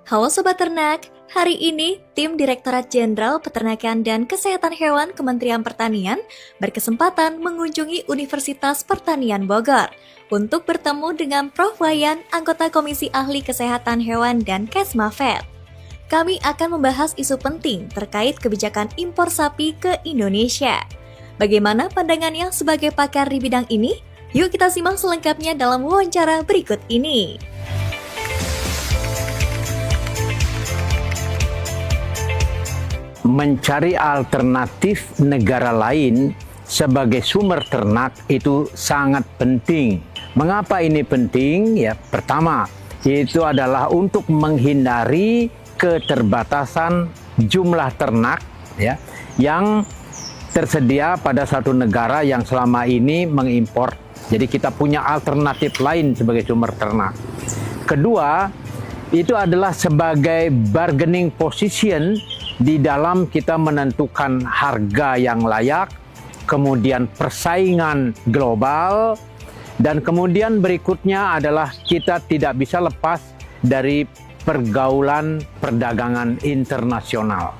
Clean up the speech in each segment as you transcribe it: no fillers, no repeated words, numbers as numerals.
Halo Sobat Ternak, hari ini tim Direktorat Jenderal Peternakan dan Kesehatan Hewan Kementerian Pertanian berkesempatan mengunjungi Universitas Pertanian Bogor untuk bertemu dengan Prof. Wayan, anggota Komisi Ahli Kesehatan Hewan dan Kesmafet. Kami akan membahas isu penting terkait kebijakan impor sapi ke Indonesia. Bagaimana pandangannya sebagai pakar di bidang ini? Yuk kita simak selengkapnya dalam wawancara berikut ini. Mencari alternatif negara lain sebagai sumber ternak itu sangat penting. Mengapa ini penting? Ya, pertama, itu adalah untuk menghindari keterbatasan jumlah ternak ya yang tersedia pada satu negara yang selama ini mengimpor. Jadi kita punya alternatif lain sebagai sumber ternak. Kedua, itu adalah sebagai bargaining position di dalam kita menentukan harga yang layak, kemudian persaingan global, dan kemudian berikutnya adalah kita tidak bisa lepas dari pergaulan perdagangan internasional.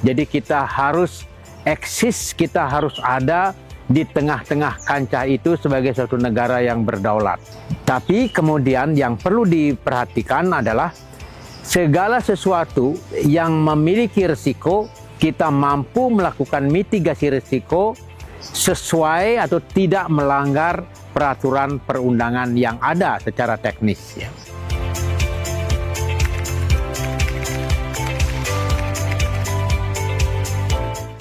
Jadi kita harus eksis, kita harus ada di tengah-tengah kancah itu sebagai suatu negara yang berdaulat. Tapi kemudian yang perlu diperhatikan adalah segala sesuatu yang memiliki risiko, kita mampu melakukan mitigasi risiko sesuai atau tidak melanggar peraturan perundangan yang ada secara teknis. Ya.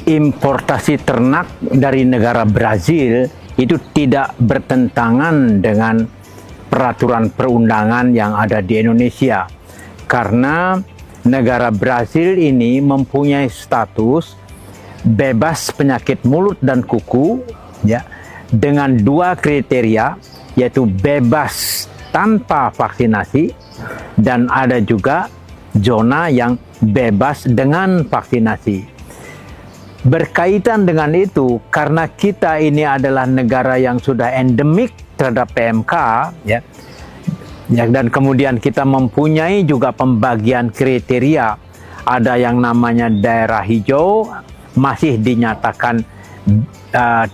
Importasi ternak dari negara Brazil itu tidak bertentangan dengan peraturan perundangan yang ada di Indonesia. Karena negara Brazil ini mempunyai status bebas penyakit mulut dan kuku ya, dengan dua kriteria, yaitu bebas tanpa vaksinasi dan ada juga zona yang bebas dengan vaksinasi. Berkaitan dengan itu, karena kita ini adalah negara yang sudah endemik terhadap PMK ya, dan kemudian kita mempunyai juga pembagian kriteria. Ada yang namanya daerah hijau, masih dinyatakan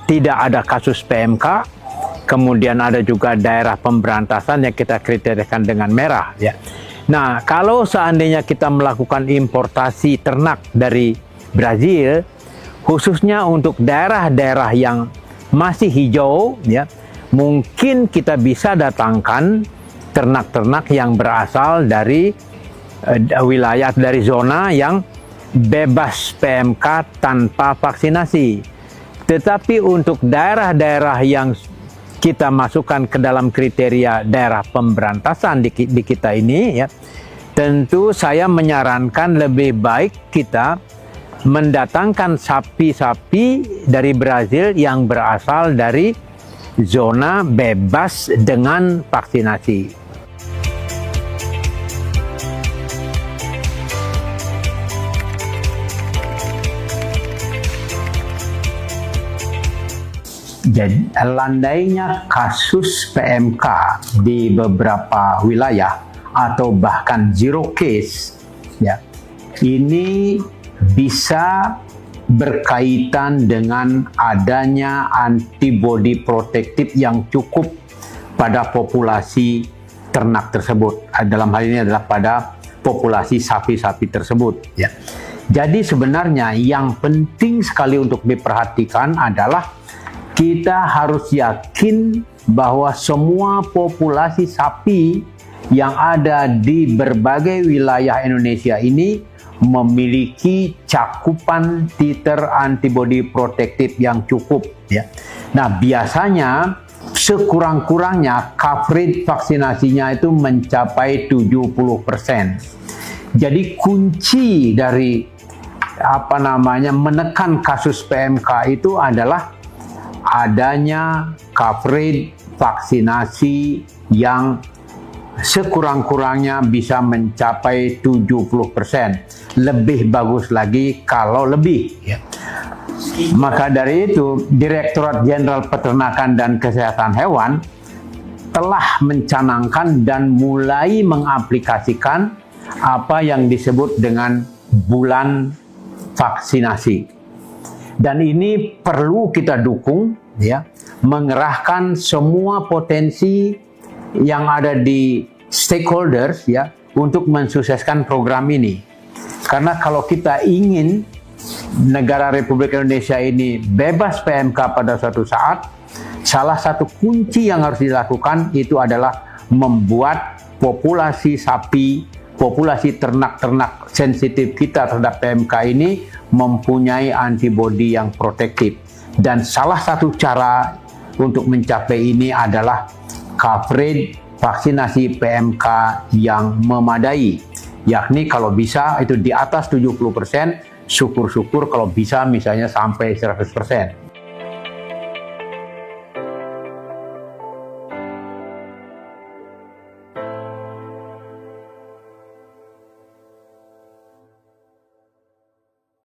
tidak ada kasus PMK. Kemudian ada juga daerah pemberantasan yang kita kriteriakan dengan merah. Ya. Nah, kalau seandainya kita melakukan importasi ternak dari Brazil, khususnya untuk daerah-daerah yang masih hijau, ya, mungkin kita bisa datangkan ternak-ternak yang berasal dari wilayah, dari zona yang bebas PMK tanpa vaksinasi. Tetapi untuk daerah-daerah yang kita masukkan ke dalam kriteria daerah pemberantasan di kita ini, ya, tentu saya menyarankan lebih baik kita mendatangkan sapi-sapi dari Brazil yang berasal dari zona bebas dengan vaksinasi. Jadi, landainya kasus PMK di beberapa wilayah atau bahkan zero case, ya, ini bisa berkaitan dengan adanya antibodi protektif yang cukup pada populasi ternak tersebut. Dalam hal ini adalah pada populasi sapi-sapi tersebut. Ya. Jadi sebenarnya yang penting sekali untuk diperhatikan adalah kita harus yakin bahwa semua populasi sapi yang ada di berbagai wilayah Indonesia ini memiliki cakupan titer antibodi protektif yang cukup. Ya. Nah, biasanya sekurang-kurangnya coverage vaksinasinya itu mencapai 70%. Jadi kunci dari menekan kasus PMK itu adalah adanya coverage vaksinasi yang sekurang-kurangnya bisa mencapai 70%. Lebih bagus lagi kalau lebih. Ya. Maka dari itu, Direktorat Jenderal Peternakan dan Kesehatan Hewan telah mencanangkan dan mulai mengaplikasikan apa yang disebut dengan bulan vaksinasi. Dan ini perlu kita dukung, ya, mengerahkan semua potensi yang ada di stakeholders, ya, untuk mensukseskan program ini. Karena kalau kita ingin negara Republik Indonesia ini bebas PMK pada suatu saat, salah satu kunci yang harus dilakukan itu adalah membuat populasi sapi, populasi ternak-ternak sensitif kita terhadap PMK ini mempunyai antibodi yang protektif. Dan salah satu cara untuk mencapai ini adalah coverage vaksinasi PMK yang memadai. Yakni kalau bisa itu di atas 70%, syukur-syukur kalau bisa misalnya sampai 100%.